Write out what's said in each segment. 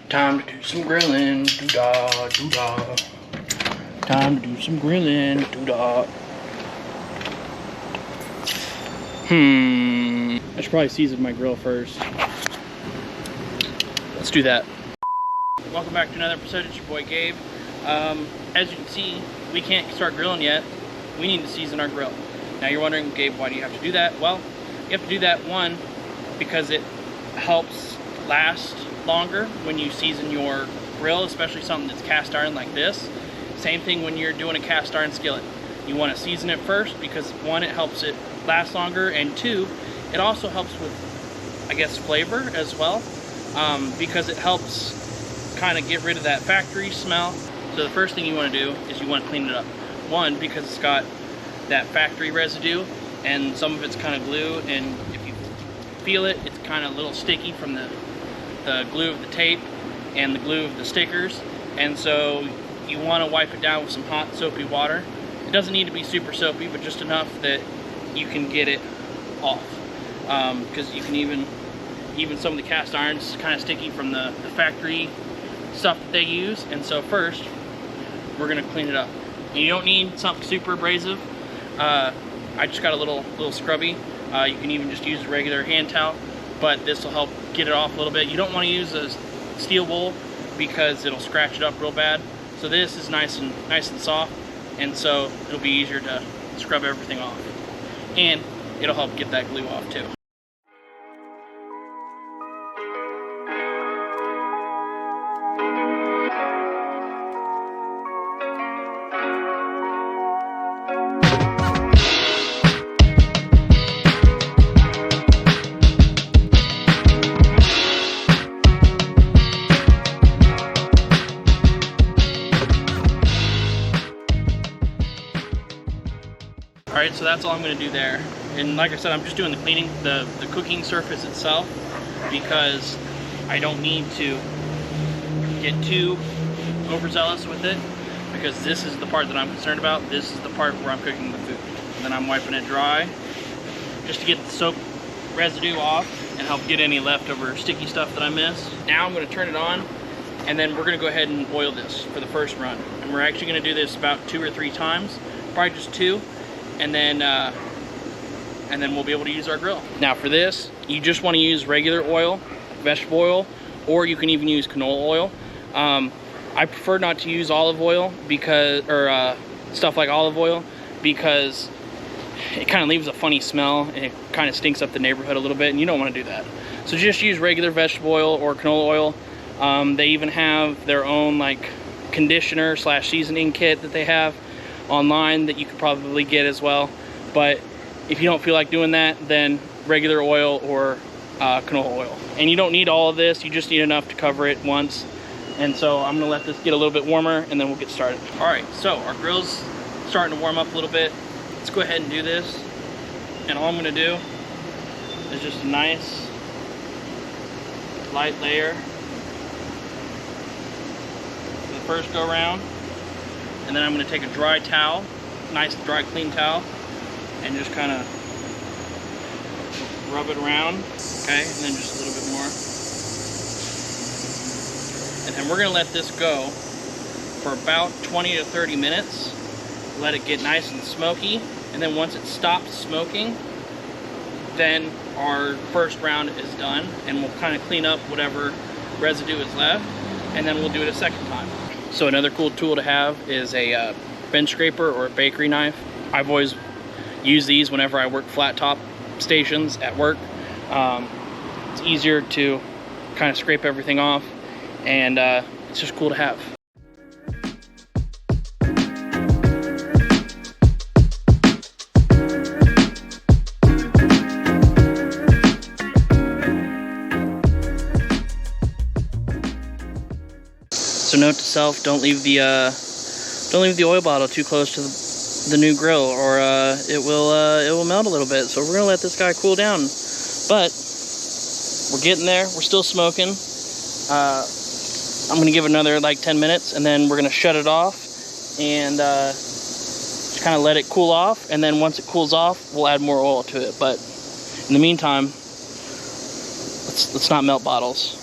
Time to do some grilling, doo-dah, doo-dah. Time to do some grilling, doo-dah. I should probably season my grill first. Let's do that. Welcome back to another episode. It's your boy Gabe. As you can see, we can't start grilling yet. We need to season our grill. Now you're wondering, Gabe, why do you have to do that? Well, you have to do that, one, because it helps last longer when you season your grill, especially something that's cast iron like this. Same thing when you're doing a cast iron skillet. You want to season it first because, one, it helps it last longer, and two, it also helps with, I guess, flavor as well, because it helps kind of get rid of that factory smell. So the first thing you want to do is you want to clean it up. One, because it's got that factory residue and some of it's kind of glue, and if you feel it, it's kind of a little sticky from the glue of the tape and the glue of the stickers, and so you want to wipe it down with some hot soapy water. It doesn't need to be super soapy, but just enough that you can get it off, because you can even some of the cast irons kind of sticky from the factory stuff that they use. And so first we're going to clean it up, and you don't need something super abrasive. I just got a little scrubby. You can even just use a regular hand towel, but this will help get it off a little bit. You don't want to use a steel wool because it'll scratch it up real bad. So this is nice and soft, and so it'll be easier to scrub everything off, and it'll help get that glue off too. Alright, so that's all I'm going to do there. And like I said, I'm just doing the cleaning, the cooking surface itself, because I don't need to get too overzealous with it, because this is the part that I'm concerned about. This is the part where I'm cooking the food. And then I'm wiping it dry just to get the soap residue off and help get any leftover sticky stuff that I miss. Now I'm going to turn it on, and then we're going to go ahead and oil this for the first run. And we're actually going to do this about 2 or 3 times, probably just 2. And then we'll be able to use our grill. Now for this, you just want to use regular oil, vegetable oil, or you can even use canola oil. I prefer not to use olive oil or stuff like olive oil, because it kind of leaves a funny smell and it kind of stinks up the neighborhood a little bit, and you don't want to do that. So just use regular vegetable oil or canola oil. They even have their own like conditioner / seasoning kit that they have online that you could probably get as well. But if you don't feel like doing that, then regular oil or canola oil. And you don't need all of this, you just need enough to cover it once. And so I'm gonna let this get a little bit warmer, and then we'll get started. All right, so our grill's starting to warm up a little bit. Let's go ahead and do this. And all I'm gonna do is just a nice light layer for the first go round. And then I'm going to take a dry towel, nice dry clean towel, and just kind of rub it around, okay, and then just a little bit more. And then we're going to let this go for about 20 to 30 minutes, let it get nice and smoky, and then once it stops smoking, then our first round is done, and we'll kind of clean up whatever residue is left, and then we'll do it a second time. So another cool tool to have is a bench scraper or a bakery knife. I've always used these whenever I work flat top stations at work. It's easier to kind of scrape everything off, and it's just cool to have. So note to self: don't leave the oil bottle too close to the new grill, or it will melt a little bit. So we're gonna let this guy cool down. But we're getting there. We're still smoking. I'm gonna give it another like 10 minutes, and then we're gonna shut it off and just kind of let it cool off. And then once it cools off, we'll add more oil to it. But in the meantime, let's not melt bottles.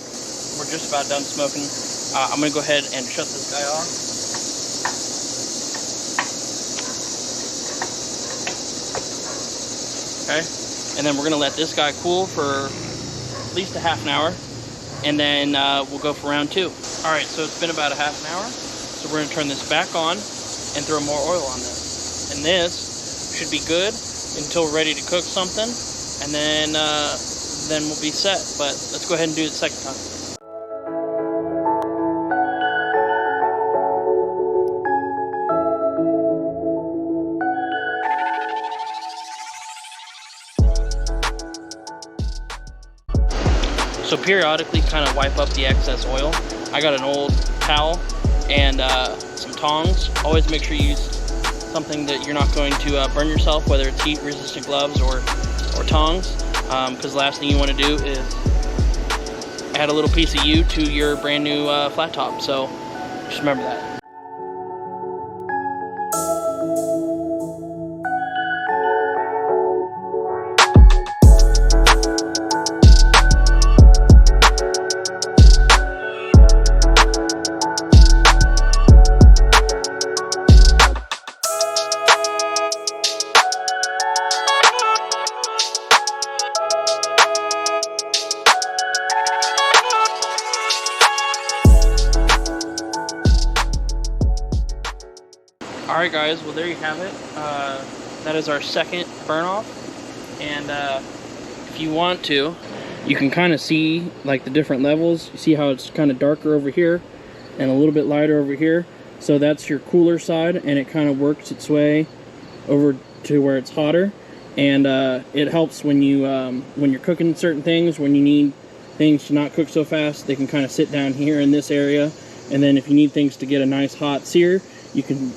We're we're just about done smoking. I'm gonna go ahead and shut this guy off. Okay, and then we're gonna let this guy cool for at least a half an hour, and then we'll go for round 2. All right, so it's been about a half an hour, so we're gonna turn this back on and throw more oil on this. And this should be good until we're ready to cook something, and then we'll be set. But let's go ahead and do it the second time. So periodically kind of wipe up the excess oil. I got an old towel and some tongs. Always make sure you use something that you're not going to burn yourself, whether it's heat resistant gloves or tongs, because the last thing you want to do is add a little piece of you to your brand new flat top. So just remember that. Alright guys, well there you have it. That is our second burn off, and if you want to, you can kind of see like the different levels. You see how it's kind of darker over here and a little bit lighter over here. So that's your cooler side, and it kind of works its way over to where it's hotter, and it helps when you're cooking certain things. When you need things to not cook so fast, they can kind of sit down here in this area, and then if you need things to get a nice hot sear, you can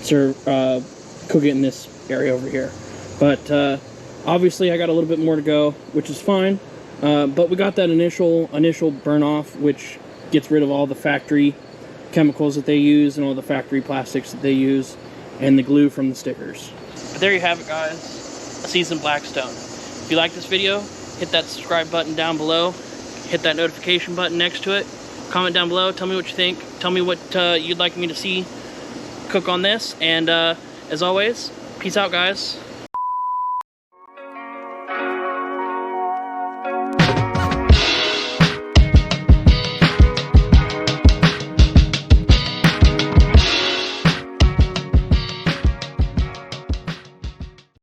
cook it in this area over here. But obviously I got a little bit more to go, which is fine, but we got that initial burn off, which gets rid of all the factory chemicals that they use and all the factory plastics that they use and the glue from the stickers. But there you have it guys, a seasoned Blackstone. If you like this video, hit that subscribe button down below, hit that notification button next to it, comment down below, tell me what you think, tell me what you'd like me to see cook on this, and as always, peace out guys.